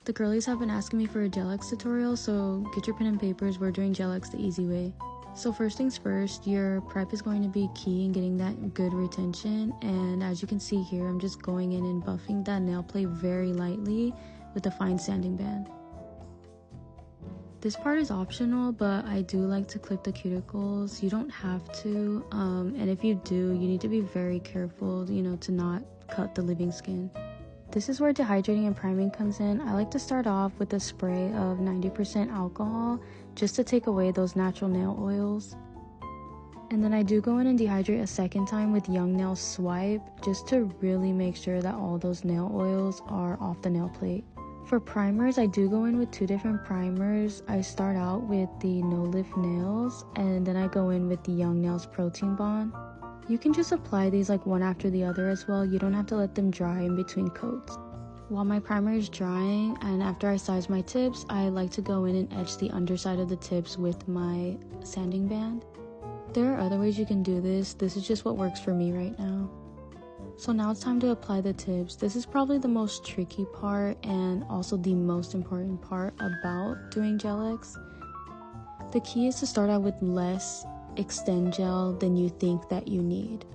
The girlies have been asking me for a gelx tutorial, so get your pen and papers, we're doing gelx the easy way. So first things first, your prep is going to be key in getting that good retention, and as you can see here, I'm just going in and buffing that nail plate very lightly with a fine sanding band. This part is optional, but I do like to clip the cuticles. You don't have to, and if you do, you need to be very careful, to not cut the living skin. This is where dehydrating and priming comes in. I like to start off with a spray of 90% alcohol just to take away those natural nail oils. And then I do go in and dehydrate a second time with Young Nail Swipe just to really make sure that all those nail oils are off the nail plate. For primers, I do go in with two different primers. I start out with the No Lift Nails, and then I go in with the Young Nails Protein Bond. You can just apply these like one after the other as well. You don't have to let them dry in between coats. While my primer is drying and after I size my tips, I like to go in and edge the underside of the tips with my sanding band. There are other ways you can do this. This is just what works for me right now. So now it's time to apply the tips. This is probably the most tricky part and also the most important part about doing gelx. The key is to start out with less extend gel than you think that you need.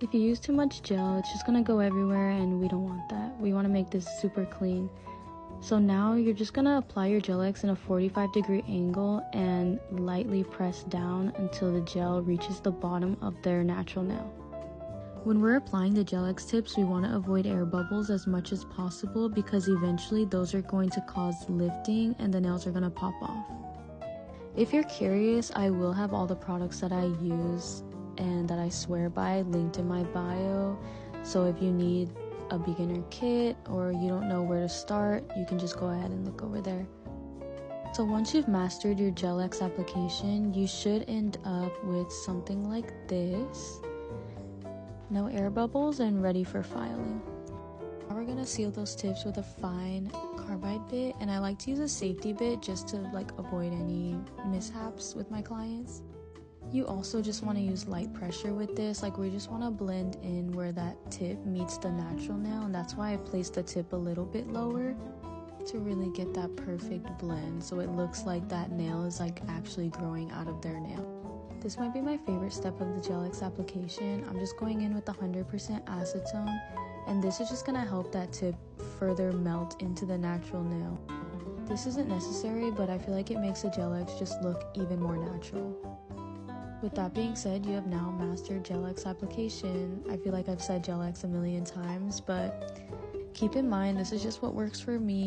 If you use too much gel, it's just gonna go everywhere and we don't want that. We want to make this super clean. So now you're just gonna apply your gelx in a 45-degree angle and lightly press down until the gel reaches the bottom of their natural nail. When we're applying the gelx tips, we want to avoid air bubbles as much as possible because eventually those are going to cause lifting and the nails are gonna pop off. If you're curious, I will have all the products that I use and that I swear by linked in my bio. So if you need a beginner kit or you don't know where to start, you can just go ahead and look over there. So once you've mastered your gelx application, you should end up with something like this. No air bubbles and ready for filing. Now we're gonna seal those tips with a fine carbide bit, and I like to use a safety bit just to avoid any mishaps with my clients. You also just want to use light pressure with this, we just want to blend in where that tip meets the natural nail, and that's why I placed the tip a little bit lower to really get that perfect blend so it looks like that nail is actually growing out of their nail. This might be my favorite step of the gelx application. I'm just going in with 100% acetone, and this is just going to help that tip further melt into the natural nail. This isn't necessary, but I feel like it makes the gelx just look even more natural. With that being said, you have now mastered gelx application. I feel like I've said gelx a million times, but keep in mind this is just what works for me.